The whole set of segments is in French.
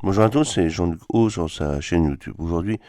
Bonjour à tous, c'est Jean-Luc Haut sur sa chaîne YouTube. Aujourd'hui,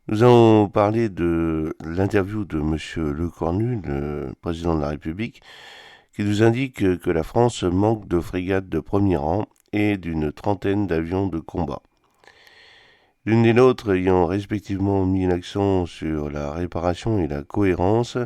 nous allons parler de l'interview de Monsieur Lecornu, le président de la République, qui nous indique que la France manque de frégates de premier rang et d'une trentaine d'avions de combat. L'une et l'autre ayant respectivement mis l'accent sur la réparation et la cohérence,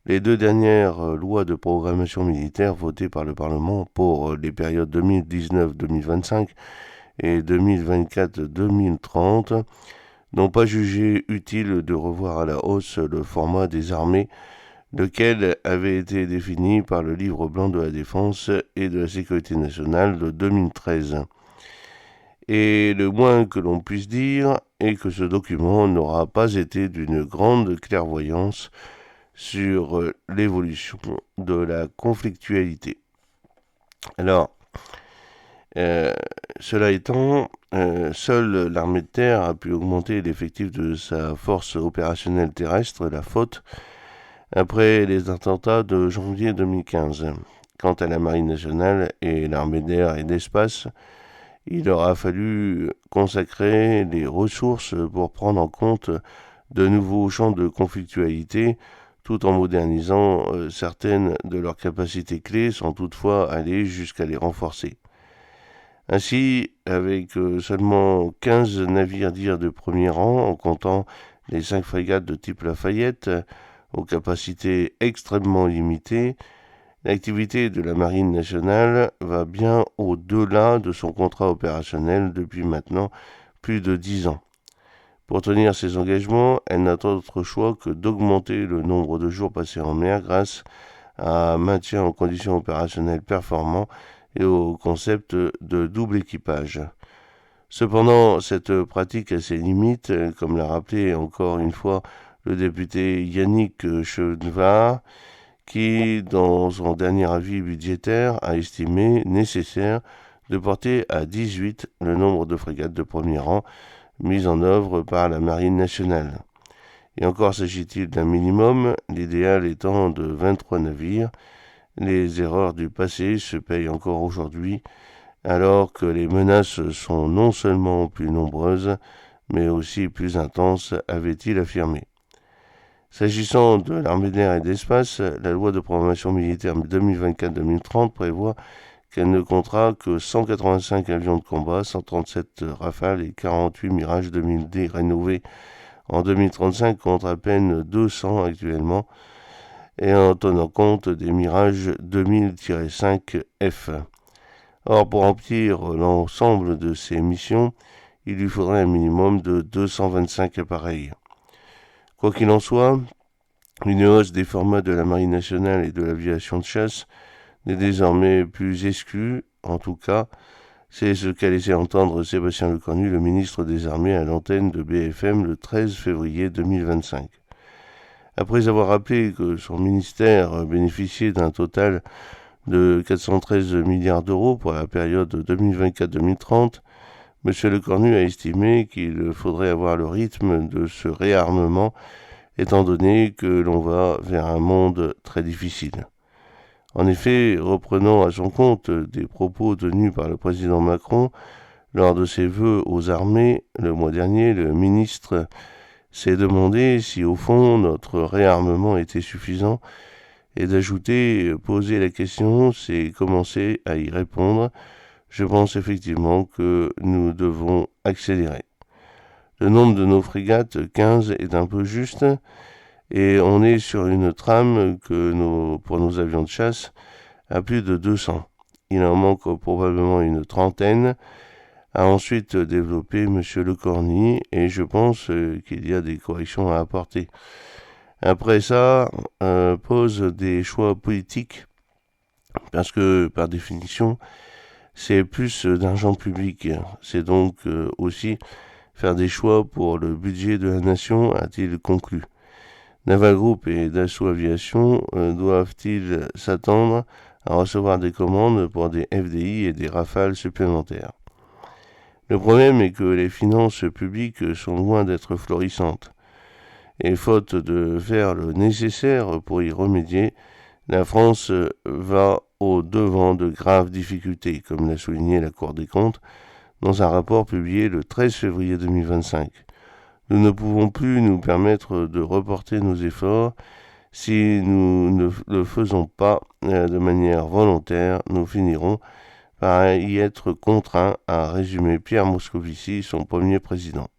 les deux dernières lois de programmation militaire votées par le Parlement pour les périodes 2019-2025 et 2024-2030 n'ont pas jugé utile de revoir à la hausse le format des armées, lequel avait été défini par le Livre blanc de la Défense et de la Sécurité nationale de 2013. Et le moins que l'on puisse dire est que ce document n'aura pas été d'une grande clairvoyance sur l'évolution de la conflictualité. Alors, cela étant, seule l'armée de terre a pu augmenter l'effectif de sa force opérationnelle terrestre, la FOT, après les attentats de janvier 2015. Quant à la Marine nationale et l'armée d'air et d'espace, il aura fallu consacrer les ressources pour prendre en compte de nouveaux champs de conflictualité, tout en modernisant certaines de leurs capacités clés sans toutefois aller jusqu'à les renforcer. Ainsi, avec seulement 15 navires dits de premier rang, en comptant les 5 frégates de type Lafayette, aux capacités extrêmement limitées, l'activité de la Marine nationale va bien au-delà de son contrat opérationnel depuis maintenant plus de 10 ans. Pour tenir ses engagements, elle n'a d'autre choix que d'augmenter le nombre de jours passés en mer grâce à un maintien en conditions opérationnelles performants et au concept de double équipage. Cependant, cette pratique a ses limites, comme l'a rappelé encore une fois le député Yannick Chenevar, qui, dans son dernier avis budgétaire, a estimé nécessaire de porter à 18 le nombre de frégates de premier rang mises en œuvre par la Marine nationale. Et encore s'agit-il d'un minimum, l'idéal étant de 23 navires. Les erreurs du passé se payent encore aujourd'hui, alors que les menaces sont non seulement plus nombreuses, mais aussi plus intenses, avait-il affirmé. S'agissant de l'armée d'air et d'espace, la loi de programmation militaire 2024-2030 prévoit qu'elle ne comptera que 185 avions de combat, 137 Rafales et 48 Mirage 2000D rénovés en 2035 contre à peine 200 actuellement, et en tenant compte des Mirage 2000-5F. Or, pour remplir l'ensemble de ces missions, il lui faudrait un minimum de 225 appareils. Quoi qu'il en soit, une hausse des formats de la Marine nationale et de l'aviation de chasse n'est désormais plus exclue, en tout cas, c'est ce qu'a laissé entendre Sébastien Lecornu, le ministre des Armées, à l'antenne de BFM le 13 février 2025. Après avoir rappelé que son ministère bénéficiait d'un total de 413 milliards d'euros pour la période 2024-2030, M. Lecornu a estimé qu'il faudrait avoir le rythme de ce réarmement, étant donné que l'on va vers un monde très difficile. En effet, reprenant à son compte des propos tenus par le président Macron lors de ses vœux aux armées le mois dernier, le ministre s'est demandé si au fond notre réarmement était suffisant et d'ajouter poser la question, c'est commencer à y répondre. Je pense effectivement que nous devons accélérer. Le nombre de nos frégates, 15, est un peu juste, et on est sur une trame pour nos avions de chasse à plus de 200. Il en manque probablement une trentaine, a ensuite développé M. Lecornu, et je pense qu'il y a des corrections à apporter. Après ça, pose des choix politiques, parce que par définition, c'est plus d'argent public. C'est donc aussi faire des choix pour le budget de la nation, a-t-il conclu. Naval Group et Dassault Aviation doivent-ils s'attendre à recevoir des commandes pour des FDI et des Rafales supplémentaires? Le problème est que les finances publiques sont loin d'être florissantes. Et faute de faire le nécessaire pour y remédier, la France va au devant de graves difficultés, comme l'a souligné la Cour des comptes, dans un rapport publié le 13 février 2025. Nous ne pouvons plus nous permettre de reporter nos efforts. Si nous ne le faisons pas de manière volontaire, nous finirons par y être contraints, a résumé Pierre Moscovici, son premier président.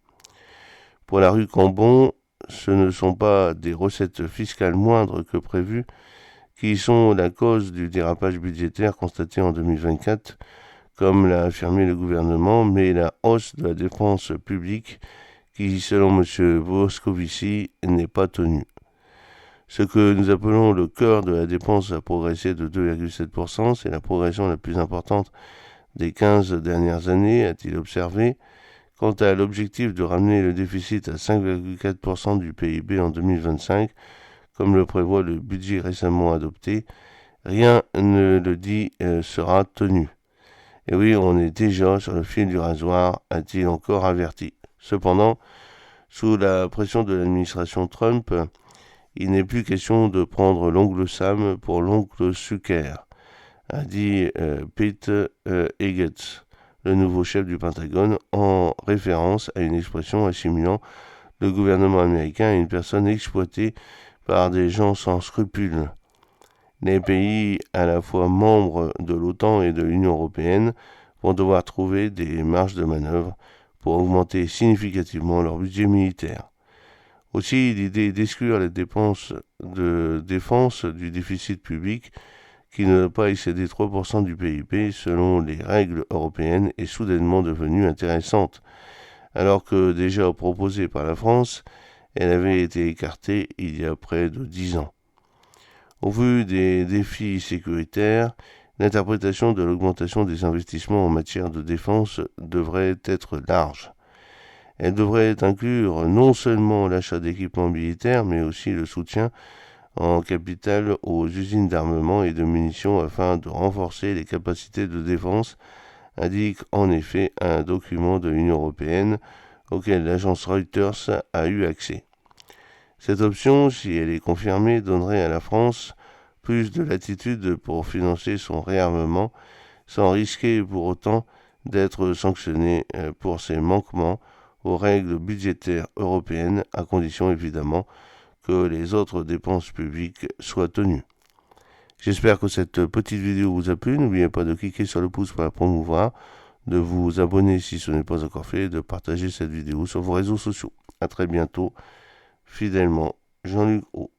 Pour la rue Cambon, ce ne sont pas des recettes fiscales moindres que prévues qui sont la cause du dérapage budgétaire constaté en 2024, comme l'a affirmé le gouvernement, mais la hausse de la dépense publique qui, selon M. Moscovici, n'est pas tenue. Ce que nous appelons le cœur de la dépense a progressé de 2,7%, c'est la progression la plus importante des 15 dernières années, a-t-il observé. Quant à l'objectif de ramener le déficit à 5,4% du PIB en 2025, comme le prévoit le budget récemment adopté, rien ne le dit sera tenu. Et oui, on est déjà sur le fil du rasoir, a-t-il encore averti. Cependant, sous la pression de l'administration Trump, il n'est plus question de prendre l'ongle Sam pour l'ongle Zucker, a dit Pete Hegseth, le nouveau chef du Pentagone, en référence à une expression assimilant le gouvernement américain à une personne exploitée par des gens sans scrupules. Les pays à la fois membres de l'OTAN et de l'Union européenne vont devoir trouver des marges de manœuvre pour augmenter significativement leur budget militaire. Aussi, l'idée d'exclure les dépenses de défense du déficit public qui ne doit pas excéder 3% du PIB selon les règles européennes est soudainement devenue intéressante, alors que déjà proposée par la France, elle avait été écartée il y a près de 10 ans. Au vu des défis sécuritaires, l'interprétation de l'augmentation des investissements en matière de défense devrait être large. Elle devrait inclure non seulement l'achat d'équipements militaires, mais aussi le soutien en capital aux usines d'armement et de munitions afin de renforcer les capacités de défense, indique en effet un document de l'Union européenne auquel l'agence Reuters a eu accès. Cette option, si elle est confirmée, donnerait à la France plus de latitude pour financer son réarmement, sans risquer pour autant d'être sanctionnée pour ses manquements aux règles budgétaires européennes, à condition évidemment que les autres dépenses publiques soient tenues. J'espère que cette petite vidéo vous a plu. N'oubliez pas de cliquer sur le pouce pour la promouvoir, de vous abonner si ce n'est pas encore fait, et de partager cette vidéo sur vos réseaux sociaux. A très bientôt. Fidèlement, Jean-Luc Haut.